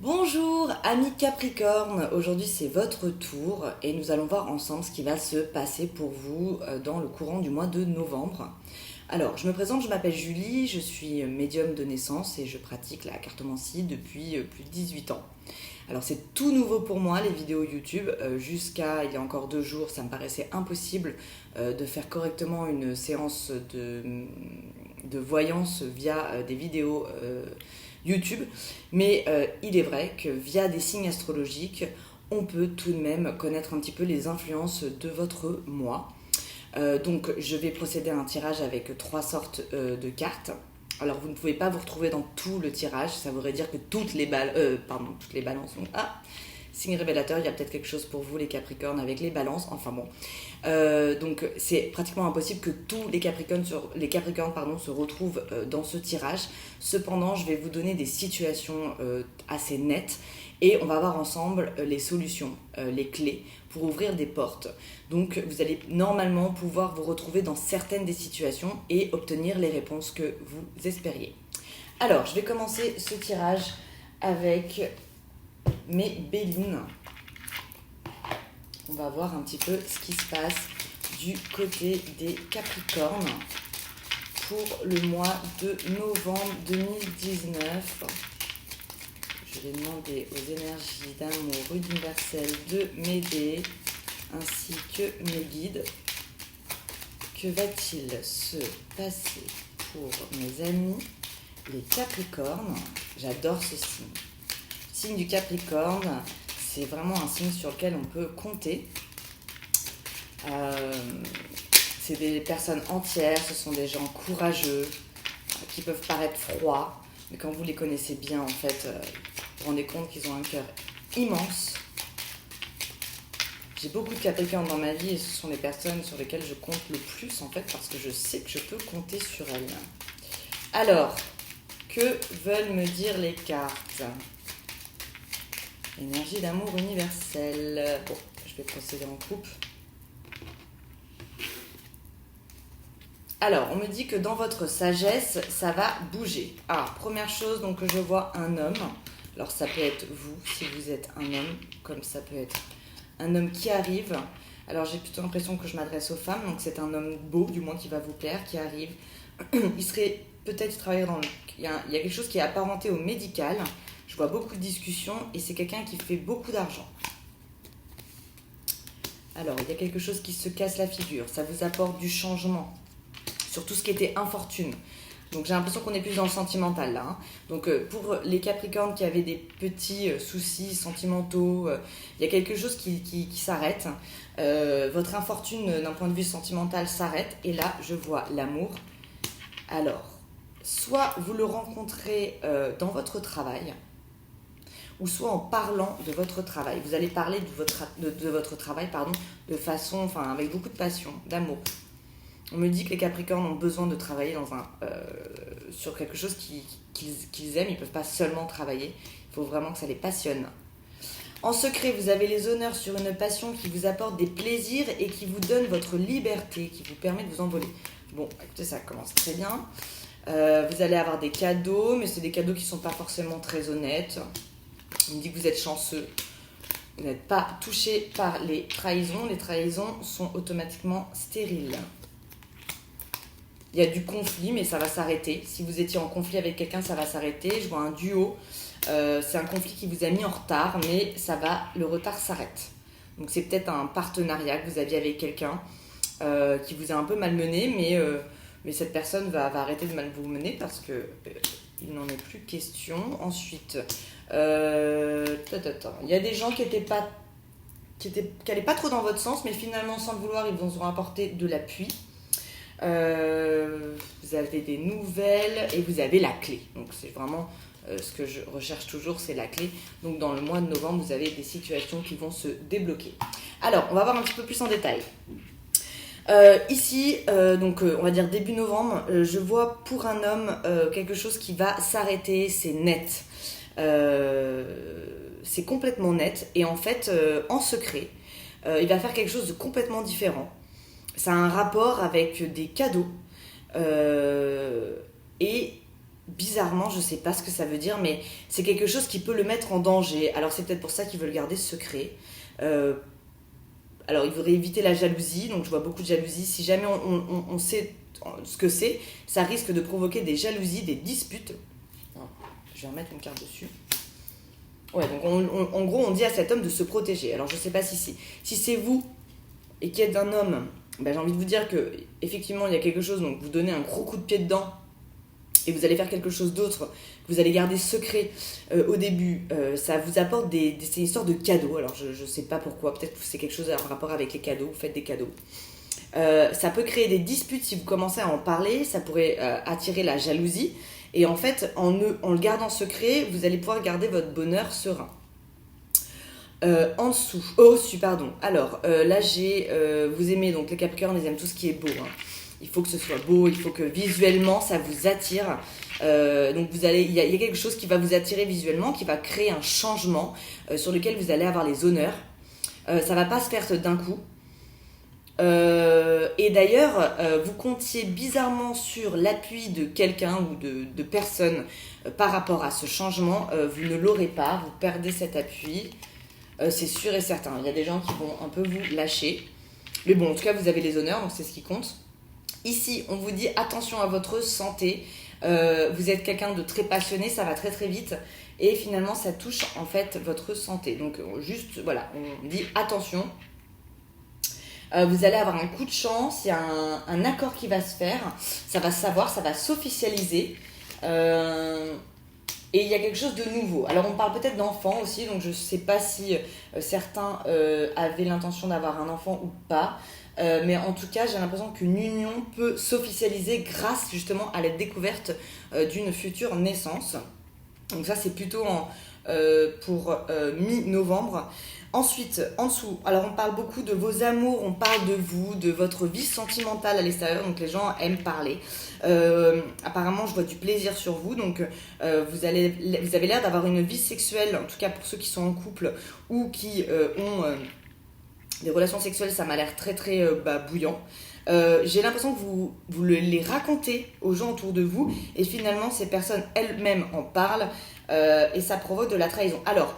Bonjour amis Capricorne, aujourd'hui c'est votre tour et nous allons voir ensemble ce qui va se passer pour vous dans le courant du mois de novembre. Alors je me présente, je m'appelle Julie, je suis médium de naissance et je pratique la cartomancie depuis plus de 18 ans. Alors c'est tout nouveau pour moi les vidéos YouTube, jusqu'à il y a encore 2 jours ça me paraissait impossible de faire correctement une séance de voyance via des vidéos YouTube, mais il est vrai que via des signes astrologiques, on peut tout de même connaître un petit peu les influences de votre mois. Donc je vais procéder à un tirage avec 3 sortes de cartes. Alors vous ne pouvez pas vous retrouver dans tout le tirage, ça voudrait dire que toutes les balances sont... Ah, signe révélateur, il y a peut-être quelque chose pour vous les Capricornes avec les balances, enfin bon. Donc c'est pratiquement impossible que tous les Capricornes, se retrouvent dans ce tirage. Cependant, je vais vous donner des situations assez nettes et on va voir ensemble les solutions, les clés pour ouvrir des portes. Donc vous allez normalement pouvoir vous retrouver dans certaines des situations et obtenir les réponses que vous espériez. Alors, je vais commencer ce tirage avec mes Bélines. On va voir un petit peu ce qui se passe du côté des Capricornes pour le mois de novembre 2019. Je vais demander aux énergies d'amour universel de m'aider ainsi que mes guides. Que va-t-il se passer pour mes amis les Capricornes? J'adore ce signe. Le signe du Capricorne, c'est vraiment un signe sur lequel on peut compter. C'est des personnes entières, ce sont des gens courageux, qui peuvent paraître froids, mais quand vous les connaissez bien, en fait, vous vous rendez compte qu'ils ont un cœur immense. J'ai beaucoup de Capricornes dans ma vie et ce sont les personnes sur lesquelles je compte le plus, en fait, parce que je sais que je peux compter sur elles. Alors, que veulent me dire les cartes? Énergie d'amour universelle. Bon, je vais procéder en coupe. Alors, on me dit que dans votre sagesse, ça va bouger. Ah, première chose, donc je vois un homme. Alors, ça peut être vous, si vous êtes un homme, comme ça peut être un homme qui arrive. Alors, j'ai plutôt l'impression que je m'adresse aux femmes, donc c'est un homme beau, du moins qui va vous plaire, qui arrive. Il serait peut-être travailler dans le... Il y a quelque chose qui est apparenté au médical. Je vois beaucoup de discussions et c'est quelqu'un qui fait beaucoup d'argent. Alors, il y a quelque chose qui se casse la figure. Ça vous apporte du changement sur tout ce qui était infortune. Donc, j'ai l'impression qu'on est plus dans le sentimental, là. Hein. Donc, pour les Capricornes qui avaient des petits soucis sentimentaux, il y a quelque chose qui s'arrête. Votre infortune, d'un point de vue sentimental, s'arrête. Et là, je vois l'amour. Alors, soit vous le rencontrez dans votre travail, ou soit en parlant de votre travail. Vous allez parler de votre travail de façon, avec beaucoup de passion, d'amour. On me dit que les Capricornes ont besoin de travailler sur quelque chose qu'ils aiment. Ils ne peuvent pas seulement travailler. Il faut vraiment que ça les passionne. En secret, vous avez les honneurs sur une passion qui vous apporte des plaisirs et qui vous donne votre liberté, qui vous permet de vous envoler. Bon, écoutez, ça commence très bien. Vous allez avoir des cadeaux, mais c'est des cadeaux qui ne sont pas forcément très honnêtes. Il me dit que vous êtes chanceux. Vous n'êtes pas touché par les trahisons. Les trahisons sont automatiquement stériles. Il y a du conflit, mais ça va s'arrêter. Si vous étiez en conflit avec quelqu'un, ça va s'arrêter. Je vois un duo. C'est un conflit qui vous a mis en retard, mais le retard s'arrête. Donc c'est peut-être un partenariat que vous aviez avec quelqu'un qui vous a un peu malmené, mais cette personne va arrêter de mal vous mener parce que il n'en est plus question. Ensuite, il y a des gens qui n'allaient pas trop dans votre sens, mais finalement, sans le vouloir, ils vous ont apporté de l'appui. Vous avez des nouvelles et vous avez la clé. Donc c'est vraiment ce que je recherche toujours, c'est la clé. Donc dans le mois de novembre, vous avez des situations qui vont se débloquer. Alors, on va voir un petit peu plus en détail. Ici, on va dire début novembre, je vois pour un homme quelque chose qui va s'arrêter, c'est net. C'est complètement net et en fait, en secret, il va faire quelque chose de complètement différent. Ça a un rapport avec des cadeaux et bizarrement, je sais pas ce que ça veut dire, mais c'est quelque chose qui peut le mettre en danger. Alors c'est peut-être pour ça qu'il veut le garder secret. Euh, alors il voudrait éviter la jalousie, donc je vois beaucoup de jalousie. Si jamais on sait ce que c'est, ça risque de provoquer des jalousies, des disputes. Je vais remettre une carte dessus. Ouais, donc en gros, on dit à cet homme de se protéger. Alors je sais pas si c'est vous et qui êtes un homme, ben, j'ai envie de vous dire que effectivement il y a quelque chose, donc vous donnez un gros coup de pied dedans et vous allez faire quelque chose d'autre, que vous allez garder secret au début, ça vous apporte c'est une histoire de cadeaux. Alors je sais pas pourquoi, peut-être que c'est quelque chose en rapport avec les cadeaux, vous faites des cadeaux. Ça peut créer des disputes si vous commencez à en parler, ça pourrait attirer la jalousie. Et en fait, en le gardant secret, vous allez pouvoir garder votre bonheur serein. Au-dessus, pardon. Alors, là, vous aimez, donc les Capricornes, ils aiment tout ce qui est beau. Hein. Il faut que ce soit beau, il faut que visuellement, ça vous attire. Donc, il y a quelque chose qui va vous attirer visuellement, qui va créer un changement sur lequel vous allez avoir les honneurs. Ça va pas se faire d'un coup. Et d'ailleurs, vous comptiez bizarrement sur l'appui de quelqu'un ou de personnes par rapport à ce changement. Vous ne l'aurez pas, vous perdez cet appui. C'est sûr et certain. Il y a des gens qui vont un peu vous lâcher. Mais bon, en tout cas, vous avez les honneurs, donc c'est ce qui compte. Ici, on vous dit attention à votre santé. Vous êtes quelqu'un de très passionné, ça va très très vite. Et finalement, ça touche en fait votre santé. Donc juste, voilà, on dit attention. Vous allez avoir un coup de chance, il y a un accord qui va se faire, ça va se savoir, ça va s'officialiser. Et il y a quelque chose de nouveau. Alors on parle peut-être d'enfants aussi, donc je ne sais pas si certains avaient l'intention d'avoir un enfant ou pas. Mais en tout cas, j'ai l'impression qu'une union peut s'officialiser grâce justement à la découverte d'une future naissance. Donc ça, c'est plutôt pour mi-novembre. Ensuite, en dessous, alors on parle beaucoup de vos amours, on parle de vous, de votre vie sentimentale à l'extérieur, donc les gens aiment parler. Apparemment, je vois du plaisir sur vous, donc vous avez l'air d'avoir une vie sexuelle, en tout cas pour ceux qui sont en couple ou qui ont des relations sexuelles, ça m'a l'air très très bouillant. J'ai l'impression que vous les racontez aux gens autour de vous et finalement ces personnes elles-mêmes en parlent et ça provoque de la trahison. Alors,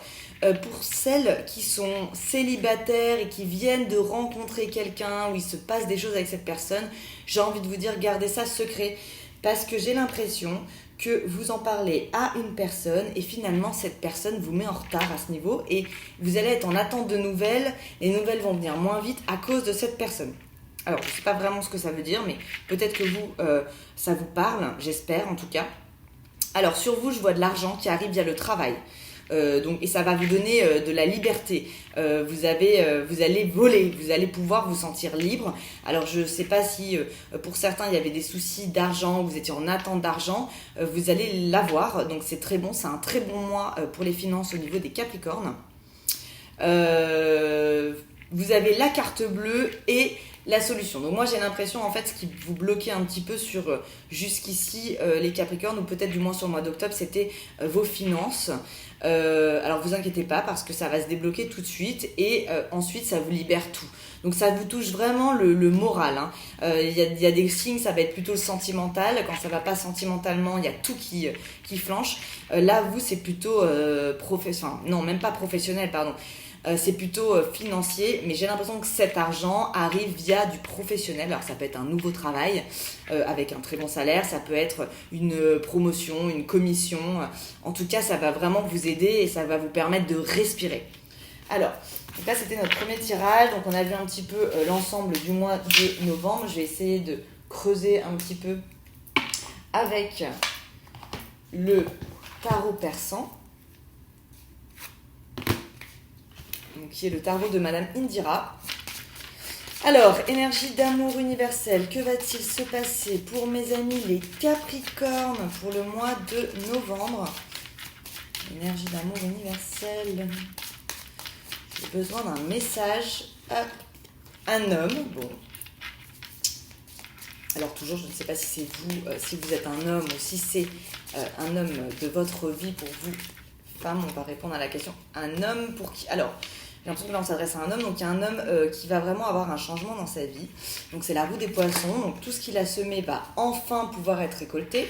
pour celles qui sont célibataires et qui viennent de rencontrer quelqu'un où il se passe des choses avec cette personne, j'ai envie de vous dire gardez ça secret parce que j'ai l'impression que vous en parlez à une personne et finalement cette personne vous met en retard à ce niveau et vous allez être en attente de nouvelles, les nouvelles vont venir moins vite à cause de cette personne. Alors je ne sais pas vraiment ce que ça veut dire mais peut-être que vous, ça vous parle, j'espère en tout cas. Alors sur vous je vois de l'argent qui arrive via le travail. Et ça va vous donner de la liberté. Vous allez voler, vous allez pouvoir vous sentir libre. Alors je ne sais pas si pour certains il y avait des soucis d'argent, vous étiez en attente d'argent, vous allez l'avoir. Donc c'est très bon, c'est un très bon mois pour les finances au niveau des Capricornes. Vous avez la carte bleue et la solution. Donc moi j'ai l'impression en fait ce qui vous bloquait un petit peu sur jusqu'ici les Capricornes ou peut-être du moins sur le mois d'octobre c'était vos finances. Alors vous inquiétez pas parce que ça va se débloquer tout de suite et ensuite ça vous libère tout. Donc ça vous touche vraiment le moral. Hein. Y a des signes, ça va être plutôt sentimental. Quand ça va pas sentimentalement, il y a tout qui flanche. Là vous c'est plutôt non même pas professionnel pardon. C'est plutôt financier, mais j'ai l'impression que cet argent arrive via du professionnel. Alors ça peut être un nouveau travail avec un très bon salaire, ça peut être une promotion, une commission. En tout cas, ça va vraiment vous aider et ça va vous permettre de respirer. Alors, donc là c'était notre premier tirage, donc on a vu un petit peu l'ensemble du mois de novembre. Je vais essayer de creuser un petit peu avec le tarot persan. Qui est le tarot de Madame Indira. Alors, énergie d'amour universelle, que va-t-il se passer pour mes amis les Capricornes pour le mois de novembre? Énergie d'amour universelle. J'ai besoin d'un message à un homme. Bon. Alors toujours, je ne sais pas si c'est vous, si vous êtes un homme ou si c'est un homme de votre vie pour vous, femme, on va répondre à la question. Un homme pour qui? Alors, j'ai l'impression que là on s'adresse à un homme, donc il y a un homme qui va vraiment avoir un changement dans sa vie. Donc c'est la roue des poissons, donc tout ce qu'il a semé va enfin pouvoir être récolté.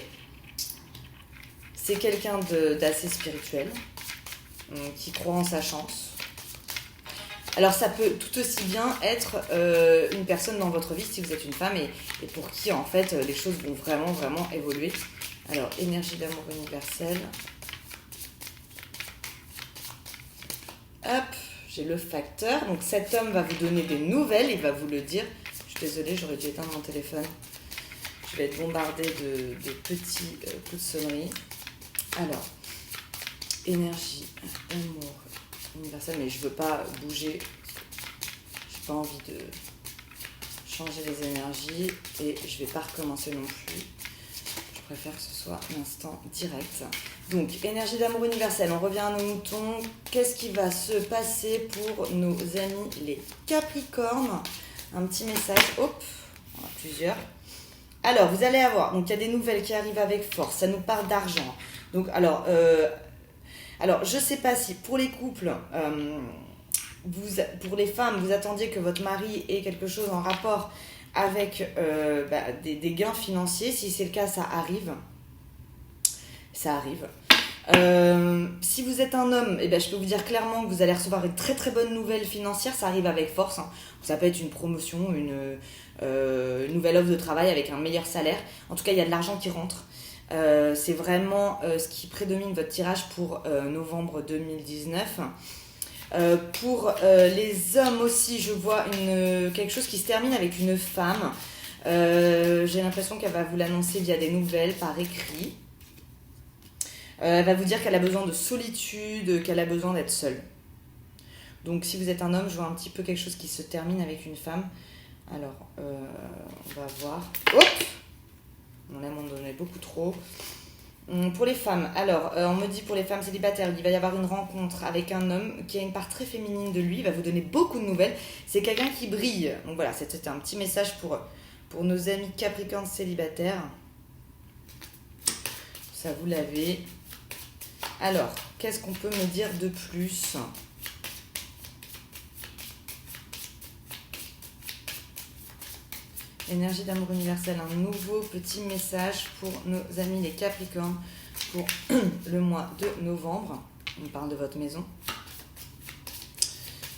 C'est quelqu'un d'assez spirituel, qui croit en sa chance. Alors ça peut tout aussi bien être une personne dans votre vie si vous êtes une femme et pour qui en fait les choses vont vraiment vraiment évoluer. Alors énergie d'amour universelle. Hop, j'ai le facteur. Donc cet homme va vous donner des nouvelles, il va vous le dire. Je suis désolée, j'aurais dû éteindre mon téléphone. Je vais être bombardée de petits coups de sonnerie. Alors, énergie, amour universel, mais je veux pas bouger. J'ai pas envie de changer les énergies et je vais pas recommencer non plus. Je préfère que ce soit l'instant direct. Donc, énergie d'amour universel, on revient à nos moutons. Qu'est-ce qui va se passer pour nos amis les Capricornes? Un petit message, hop, on a plusieurs. Alors, vous allez avoir, donc il y a des nouvelles qui arrivent avec force, ça nous parle d'argent. Donc, alors, je ne sais pas si pour les couples, pour les femmes, vous attendiez que votre mari ait quelque chose en rapport avec des gains financiers. Si c'est le cas, ça arrive. Ça arrive. Si vous êtes un homme, je peux vous dire clairement que vous allez recevoir une très très bonne nouvelle financière. Ça arrive avec force. Ça peut être une promotion, une nouvelle offre de travail avec un meilleur salaire. En tout cas, il y a de l'argent qui rentre. C'est vraiment ce qui prédomine votre tirage pour novembre 2019. Pour les hommes aussi, je vois quelque chose qui se termine avec une femme. J'ai l'impression qu'elle va vous l'annoncer via des nouvelles, par écrit. Elle va vous dire qu'elle a besoin de solitude, qu'elle a besoin d'être seule. Donc si vous êtes un homme, je vois un petit peu quelque chose qui se termine avec une femme. Alors, on va voir. Hop! On a m'en donné beaucoup trop. Pour les femmes, alors, on me dit pour les femmes célibataires, il va y avoir une rencontre avec un homme qui a une part très féminine de lui. Il va vous donner beaucoup de nouvelles. C'est quelqu'un qui brille. Donc voilà, c'était un petit message pour nos amis Capricornes célibataires. Ça, vous l'avez. Alors, qu'est-ce qu'on peut me dire de plus ? Énergie d'amour universel, un nouveau petit message pour nos amis les Capricornes pour le mois de novembre. On parle de votre maison.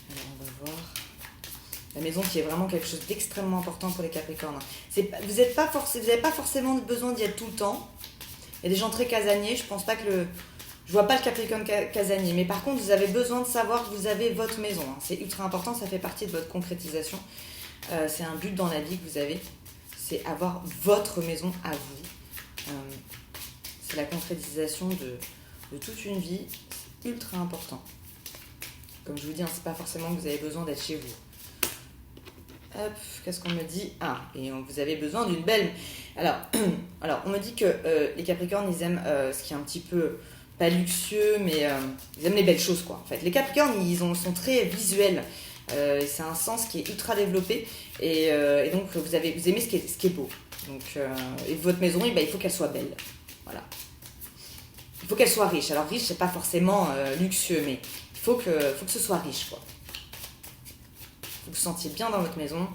Alors, on va voir. La maison qui est vraiment quelque chose d'extrêmement important pour les Capricornes. Vous n'avez pas forcément besoin d'y être tout le temps. Il y a des gens très casaniers. Je pense pas que je vois pas le Capricorne casanier. Mais par contre, vous avez besoin de savoir que vous avez votre maison. C'est ultra important. Ça fait partie de votre concrétisation. C'est un but dans la vie que vous avez. C'est avoir votre maison à vous. C'est la concrétisation de toute une vie. C'est ultra important. Comme je vous dis, c'est pas forcément que vous avez besoin d'être chez vous. Hop, qu'est-ce qu'on me dit ? Ah, et vous avez besoin d'une belle... Alors, on me dit que les Capricornes, ils aiment ce qui est un petit peu, pas luxueux, mais ils aiment les belles choses, quoi. En fait, les Capricornes, sont très visuels. C'est un sens qui est ultra développé. Et donc, vous aimez ce qui est beau. Donc, et votre maison, il faut qu'elle soit belle. Voilà. Il faut qu'elle soit riche. Alors, riche, c'est pas forcément luxueux, mais il faut que ce soit riche, quoi. Vous vous sentiez bien dans votre maison,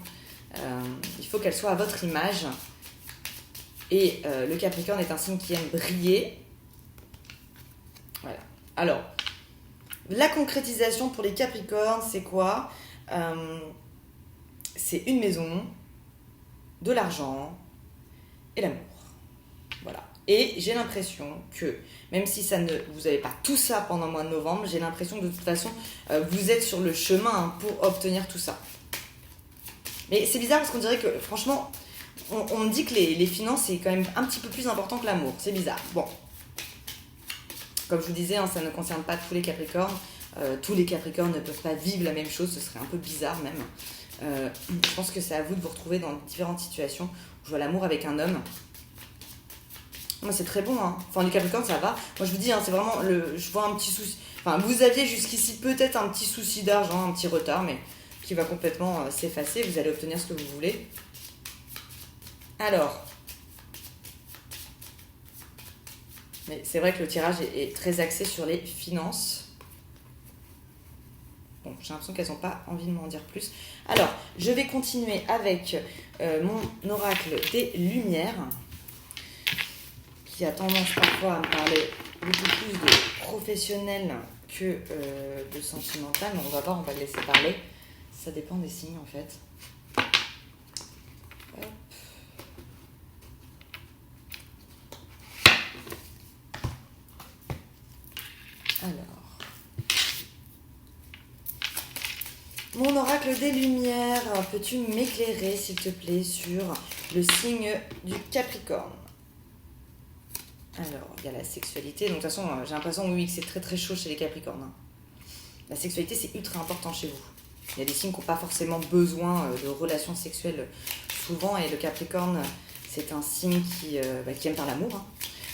il faut qu'elle soit à votre image. Et le Capricorne est un signe qui aime briller. Voilà. Alors, la concrétisation pour les Capricornes, c'est quoi ? C'est une maison, de l'argent et l'amour. Voilà. Et j'ai l'impression que, même si vous n'avez pas tout ça pendant le mois de novembre, j'ai l'impression que de toute façon, vous êtes sur le chemin pour obtenir tout ça. Mais c'est bizarre parce qu'on dirait que, franchement, on me dit que les finances, c'est quand même un petit peu plus important que l'amour. C'est bizarre. Bon. Comme je vous disais, ça ne concerne pas tous les Capricornes. Tous les Capricornes ne peuvent pas vivre la même chose. Ce serait un peu bizarre même. Je pense que c'est à vous de vous retrouver dans différentes situations. Je vois l'amour avec un homme. Moi, c'est très bon, hein. Enfin, les Capricornes, ça va. Moi, je vous dis, c'est vraiment... Je vois un petit souci... Enfin, vous aviez jusqu'ici peut-être un petit souci d'argent, un petit retard, mais qui va complètement s'effacer. Vous allez obtenir ce que vous voulez. Alors... Mais c'est vrai que le tirage est très axé sur les finances. Bon, j'ai l'impression qu'elles n'ont pas envie de m'en dire plus. Alors, je vais continuer avec mon oracle des Lumières, qui a tendance parfois à me parler beaucoup plus de professionnel que de sentimental. Mais on va voir, on va le laisser parler. Ça dépend des signes en fait. Hop. Alors. Mon oracle des Lumières, peux-tu m'éclairer s'il te plaît sur le signe du Capricorne? Alors, il y a la sexualité. Donc, de toute façon, j'ai l'impression oui, que c'est très très chaud chez les Capricornes. Hein. La sexualité, c'est ultra important chez vous. Il y a des signes qui n'ont pas forcément besoin de relations sexuelles souvent. Et le Capricorne, c'est un signe qui aime faire l'amour. Hein.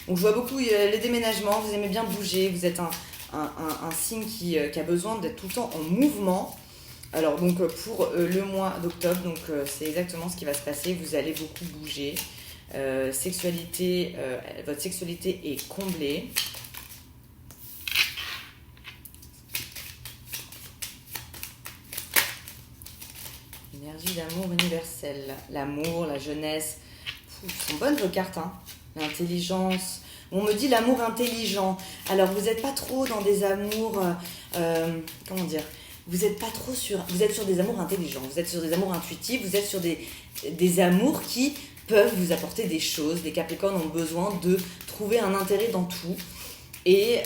Donc, je vois beaucoup les déménagements. Vous aimez bien bouger. Vous êtes un signe qui a besoin d'être tout le temps en mouvement. Alors, donc, pour le mois d'octobre, donc c'est exactement ce qui va se passer. Vous allez beaucoup bouger. Sexualité, votre sexualité est comblée. Énergie d'amour universelle. L'amour, la jeunesse. Ce sont bonnes vos cartes, hein. L'intelligence. On me dit l'amour intelligent. Alors, vous n'êtes pas trop dans des amours... comment dire? Vous êtes pas trop sur... Vous êtes sur des amours intelligents. Vous êtes sur des amours intuitifs. Vous êtes sur des amours qui peuvent vous apporter des choses. Les Capricornes ont besoin de trouver un intérêt dans tout. Et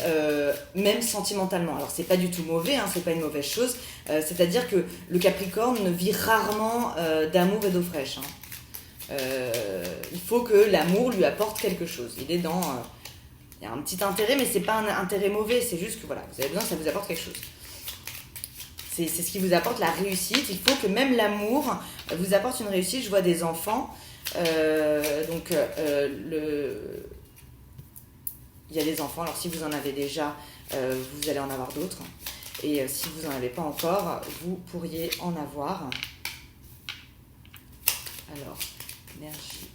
même sentimentalement. Alors, c'est pas du tout mauvais, hein, c'est pas une mauvaise chose. C'est-à-dire que le Capricorne vit rarement d'amour et d'eau fraîche. Hein. Il faut que l'amour lui apporte quelque chose. Il est dans... il y a un petit intérêt, mais c'est pas un intérêt mauvais. C'est juste que voilà, vous avez besoin que ça vous apporte quelque chose. C'est ce qui vous apporte la réussite. Il faut que même l'amour vous apporte une réussite. Je vois des enfants. Il y a des enfants. Alors, si vous en avez déjà, vous allez en avoir d'autres. Et si vous n'en avez pas encore, vous pourriez en avoir. Alors, énergie.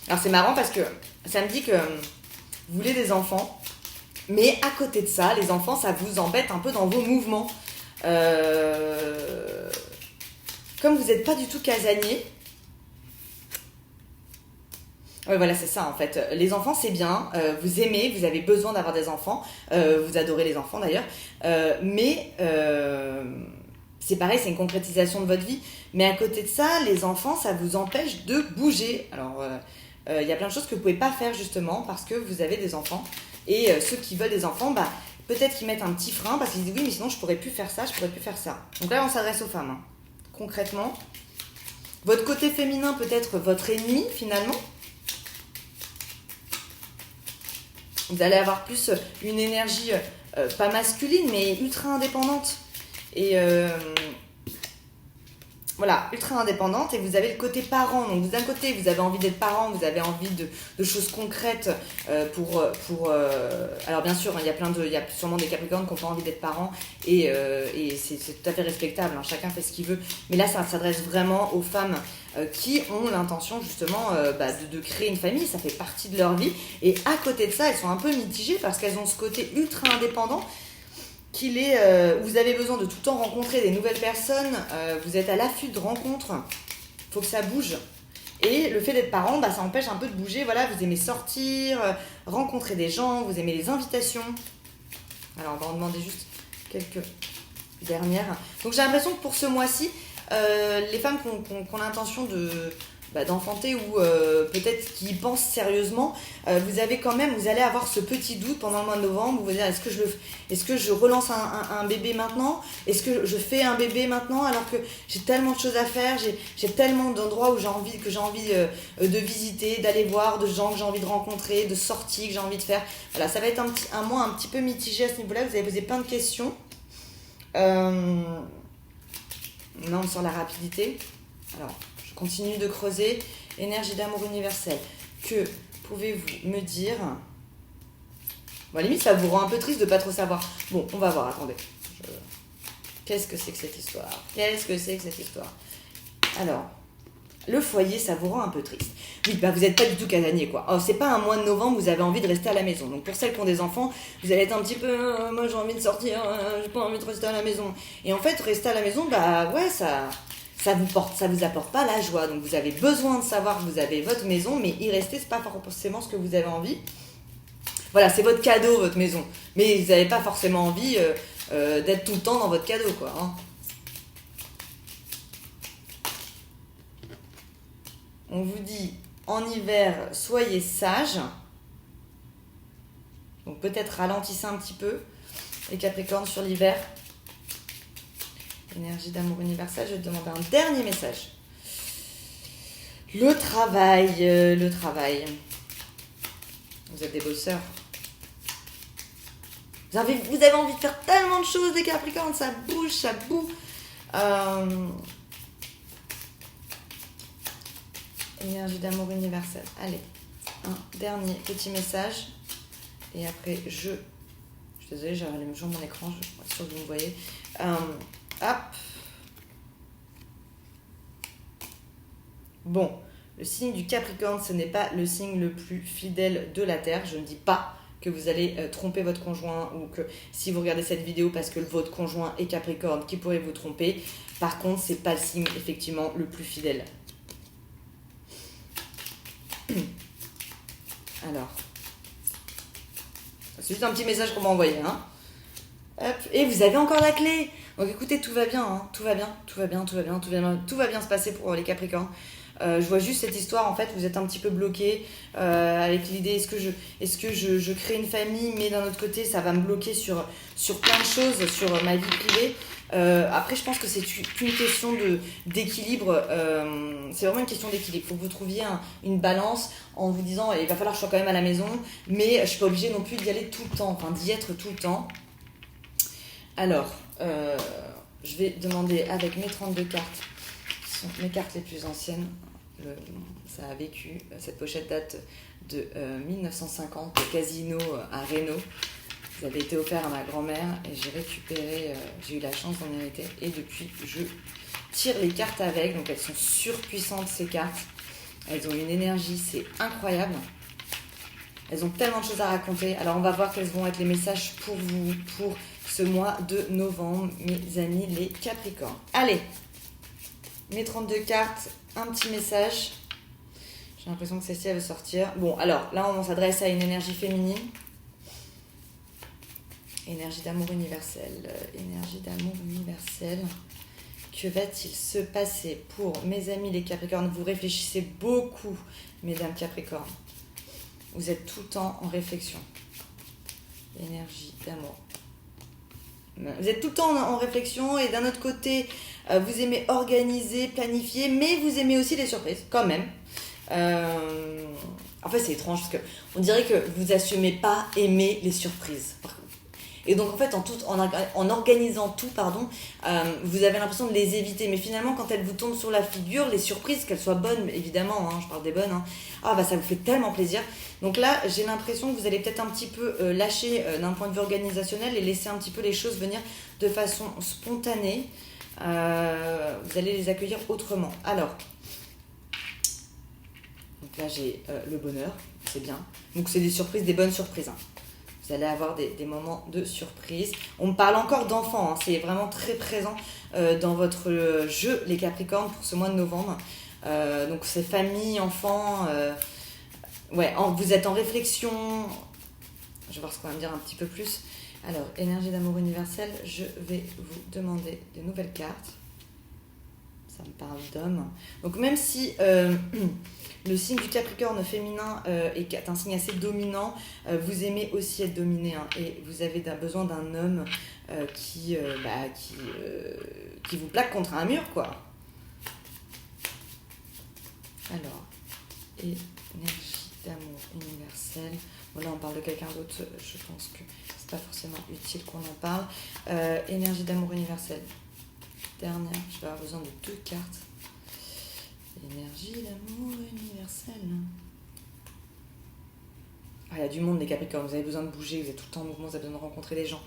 Alors, c'est marrant parce que ça me dit que vous voulez des enfants. Mais à côté de ça, les enfants, ça vous embête un peu dans vos mouvements. Comme vous n'êtes pas du tout casanier, ouais, voilà, c'est ça en fait. Les enfants, c'est bien, vous aimez, vous avez besoin d'avoir des enfants, vous adorez les enfants d'ailleurs, mais c'est pareil, c'est une concrétisation de votre vie. Mais à côté de ça, les enfants, ça vous empêche de bouger. Alors, y a plein de choses que vous ne pouvez pas faire justement parce que vous avez des enfants. Et ceux qui veulent des enfants, peut-être qu'ils mettent un petit frein parce qu'ils disent oui, mais sinon je pourrais plus faire ça, je pourrais plus faire ça. Donc là, on s'adresse aux femmes. Hein. Concrètement, votre côté féminin peut être votre ennemi finalement. Vous allez avoir plus une énergie pas masculine, mais ultra indépendante. Et voilà, ultra indépendante. Et vous avez le côté parent. Donc d'un côté, vous avez envie d'être parent, vous avez envie de choses concrètes pour alors bien sûr, il y a sûrement des Capricornes qui n'ont pas envie d'être parents. Et c'est tout à fait respectable. Hein, chacun fait ce qu'il veut. Mais là, ça s'adresse vraiment aux femmes qui ont l'intention justement de créer une famille. Ça fait partie de leur vie. Et à côté de ça, elles sont un peu mitigées parce qu'elles ont ce côté ultra indépendant. Vous avez besoin de tout le temps rencontrer des nouvelles personnes, vous êtes à l'affût de rencontres, il faut que ça bouge. Et le fait d'être parent, ça empêche un peu de bouger. Voilà, vous aimez sortir, rencontrer des gens, vous aimez les invitations. Alors, on va en demander juste quelques dernières. Donc, j'ai l'impression que pour ce mois-ci, les femmes qui ont l'intention d'enfanter ou peut-être qui y pensent sérieusement, vous allez avoir ce petit doute pendant le mois de novembre. Vous vous dire, est-ce que je relance un bébé maintenant? Est-ce que je fais un bébé maintenant alors que j'ai tellement de choses à faire, j'ai tellement d'endroits où j'ai envie de visiter, d'aller voir, de gens que j'ai envie de rencontrer, de sorties que j'ai envie de faire. Voilà, ça va être un mois un petit peu mitigé à ce niveau-là. Vous allez poser plein de questions. Non, sur la rapidité. Alors, continue de creuser. Énergie d'amour universel. Que pouvez-vous me dire? Bon, à la limite, ça vous rend un peu triste de ne pas trop savoir. Bon, on va voir, attendez. Qu'est-ce que c'est que cette histoire? Alors, le foyer, ça vous rend un peu triste. Oui, vous n'êtes pas du tout casanier, quoi. Oh, c'est pas un mois de novembre, vous avez envie de rester à la maison. Donc, pour celles qui ont des enfants, vous allez être un petit peu... moi, j'ai envie de sortir, j'ai pas envie de rester à la maison. Et en fait, rester à la maison, ouais, ça vous apporte pas la joie. Donc vous avez besoin de savoir que vous avez votre maison, mais y rester, c'est pas forcément ce que vous avez envie. Voilà, c'est votre cadeau, votre maison. Mais vous n'avez pas forcément envie d'être tout le temps dans votre cadeau, quoi. Hein. On vous dit, en hiver, soyez sages. Donc peut-être ralentissez un petit peu les Capricornes sur l'hiver. Énergie d'amour universel, je vais te demander un dernier message. Le travail, le travail. Vous êtes des bosseurs. Vous avez envie de faire tellement de choses, les Capricornes, ça bouge, ça boue. Énergie d'amour universel. Allez, un dernier petit message. Et après, je suis désolée, j'ai rallumé mon écran, je suis sûre que vous me voyez. Hop. Bon, le signe du Capricorne, ce n'est pas le signe le plus fidèle de la Terre. Je ne dis pas que vous allez tromper votre conjoint ou que si vous regardez cette vidéo parce que votre conjoint est Capricorne, qui pourrait vous tromper. Par contre, c'est pas le signe effectivement le plus fidèle. Alors, c'est juste un petit message qu'on m'a envoyé. Hein. Hop. Et vous avez encore la clé. Donc écoutez, tout va bien. Hein. Tout va bien se passer pour les Capricornes. Je vois juste cette histoire, en fait, vous êtes un petit peu bloqué avec l'idée, est-ce que je crée une famille, mais d'un autre côté, ça va me bloquer sur plein de choses, sur ma vie privée. Après, je pense que c'est une question d'équilibre. C'est vraiment une question d'équilibre. Il faut que vous trouviez une balance en vous disant, il va falloir que je sois quand même à la maison, mais je suis pas obligée non plus d'y aller tout le temps, enfin d'y être tout le temps. Alors, je vais demander avec mes 32 cartes, qui sont mes cartes les plus anciennes. Ça a vécu, cette pochette date de 1950, le casino à Reno. Ça avait été offert à ma grand-mère et j'ai eu la chance d'en hériter. Et depuis, je tire les cartes avec. Donc elles sont surpuissantes, ces cartes. Elles ont une énergie, c'est incroyable. Elles ont tellement de choses à raconter. Alors on va voir quels vont être les messages pour vous, pour ce mois de novembre, mes amis les Capricornes. Allez, mes 32 cartes, un petit message. J'ai l'impression que celle-ci, elle veut sortir. Bon, alors là, on s'adresse à une énergie féminine. Énergie d'amour universel. Énergie d'amour universel. Que va-t-il se passer pour mes amis les Capricornes? Vous réfléchissez beaucoup, mesdames Capricornes. Vous êtes tout le temps en réflexion. Énergie d'amour. Vous êtes tout le temps en réflexion et d'un autre côté, vous aimez organiser, planifier, mais vous aimez aussi les surprises, quand même. En fait, c'est étrange parce qu'on dirait que vous n'assumez pas aimer les surprises. Et donc, en fait, en organisant tout, vous avez l'impression de les éviter. Mais finalement, quand elles vous tombent sur la figure, les surprises, qu'elles soient bonnes, évidemment, hein, je parle des bonnes, hein, ça vous fait tellement plaisir. Donc là, j'ai l'impression que vous allez peut-être un petit peu lâcher d'un point de vue organisationnel et laisser un petit peu les choses venir de façon spontanée. Vous allez les accueillir autrement. Alors, donc là, j'ai le bonheur, c'est bien. Donc, c'est des surprises, des bonnes surprises, hein. Vous allez avoir des moments de surprise. On me parle encore d'enfants, hein. C'est vraiment très présent dans votre jeu, les Capricornes, pour ce mois de novembre. Donc c'est famille, enfants. Vous êtes en réflexion. Je vais voir ce qu'on va me dire un petit peu plus. Alors, énergie d'amour universel, je vais vous demander de nouvelles cartes. Ça me parle d'homme. Donc même si le signe du Capricorne féminin est un signe assez dominant, vous aimez aussi être dominé, hein, et vous avez besoin d'un homme qui vous plaque contre un mur, quoi. Alors, énergie d'amour universel. Bon, là, on parle de quelqu'un d'autre. Je pense que c'est pas forcément utile qu'on en parle. Énergie d'amour universel. Dernière, je vais avoir besoin de 2 cartes. Énergie d'amour universel. Il y a du monde, les Capricornes. Vous avez besoin de bouger, vous êtes tout le temps en mouvement, vous avez besoin de rencontrer des gens.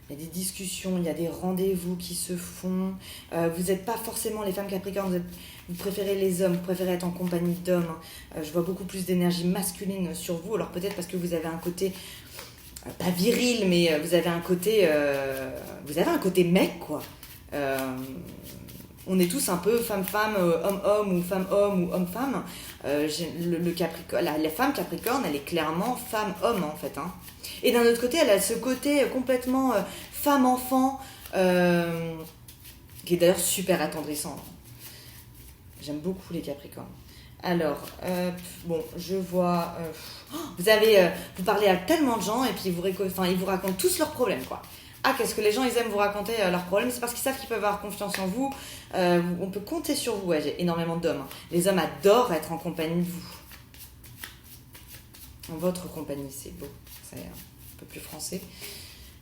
Il y a des discussions, il y a des rendez-vous qui se font. Vous n'êtes pas forcément les femmes Capricornes, vous préférez les hommes, vous préférez être en compagnie d'hommes. Je vois beaucoup plus d'énergie masculine sur vous. Alors peut-être parce que vous avez un côté, pas viril, mais vous avez un côté mec, quoi. on est tous un peu femme-femme, homme-homme ou femme-homme ou homme-femme. Le Capricorne, la femme Capricorne, elle est clairement femme-homme en fait. Hein. Et d'un autre côté, elle a ce côté complètement femme-enfant, qui est d'ailleurs super attendrissant. J'aime beaucoup les Capricornes. Alors, bon, je vois... vous parlez à tellement de gens et puis ils vous racontent tous leurs problèmes, quoi. Ah, qu'est-ce que les gens, ils aiment vous raconter leurs problèmes, c'est parce qu'ils savent qu'ils peuvent avoir confiance en vous. On peut compter sur vous. Ouais, j'ai énormément d'hommes. Hein. Les hommes adorent être en compagnie de vous. En votre compagnie, c'est beau. C'est un peu plus français.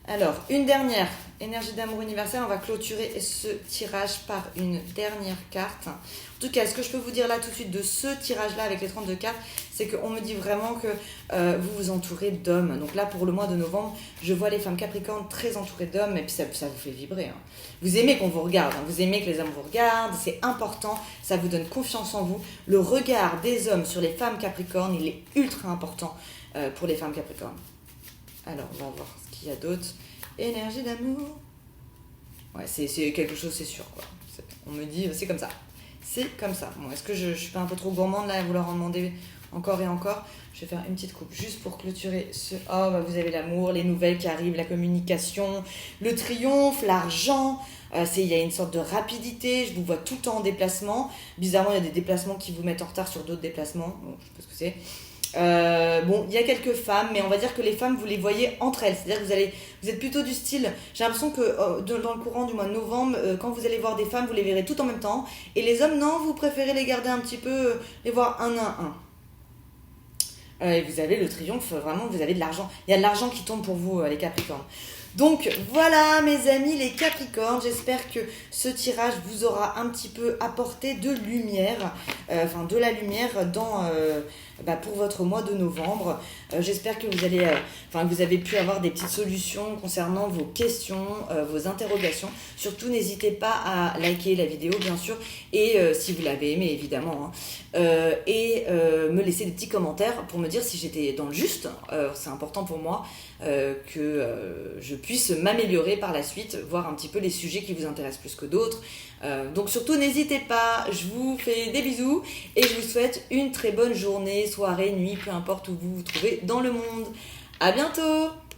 Alors, une dernière, énergie d'amour universel, on va clôturer ce tirage par une dernière carte. En tout cas, ce que je peux vous dire là tout de suite de ce tirage-là avec les 32 cartes, c'est qu'on me dit vraiment que vous vous entourez d'hommes. Donc là, pour le mois de novembre, je vois les femmes Capricornes très entourées d'hommes et puis ça vous fait vibrer. Hein. Vous aimez qu'on vous regarde, hein. Vous aimez que les hommes vous regardent, c'est important, ça vous donne confiance en vous. Le regard des hommes sur les femmes Capricornes, il est ultra important pour les femmes Capricornes. Alors, on va voir ce qu'il y a d'autre. Énergie d'amour. Ouais, c'est quelque chose, c'est sûr, quoi. On me dit, c'est comme ça. C'est comme ça. Bon, est-ce que je suis pas un peu trop gourmande, là, à vouloir en demander encore et encore? Je vais faire une petite coupe, juste pour clôturer ce... Oh, bah, vous avez l'amour, les nouvelles qui arrivent, la communication, le triomphe, l'argent. Il y a une sorte de rapidité. Je vous vois tout le temps en déplacement. Bizarrement, il y a des déplacements qui vous mettent en retard sur d'autres déplacements. Bon, je sais pas ce que c'est. Bon, il y a quelques femmes, mais on va dire que les femmes, vous les voyez entre elles. C'est-à-dire que vous êtes plutôt du style... J'ai l'impression que dans le courant du mois de novembre, quand vous allez voir des femmes, vous les verrez toutes en même temps. Et les hommes, non, vous préférez les garder un petit peu, les voir un à un. Et vous avez le triomphe, vraiment, vous avez de l'argent. Il y a de l'argent qui tombe pour vous, les Capricornes. Donc voilà mes amis les Capricornes, j'espère que ce tirage vous aura un petit peu apporté de lumière, de la lumière pour votre mois de novembre. J'espère que vous avez pu avoir des petites solutions concernant vos questions, vos interrogations. Surtout n'hésitez pas à liker la vidéo bien sûr, et si vous l'avez aimé évidemment, me laisser des petits commentaires pour me dire si j'étais dans le juste. C'est important pour moi que je puisse m'améliorer par la suite, voir un petit peu les sujets qui vous intéressent plus que d'autres. Donc surtout n'hésitez pas, je vous fais des bisous et je vous souhaite une très bonne journée, soirée, nuit, peu importe où vous vous trouvez dans le monde. À bientôt!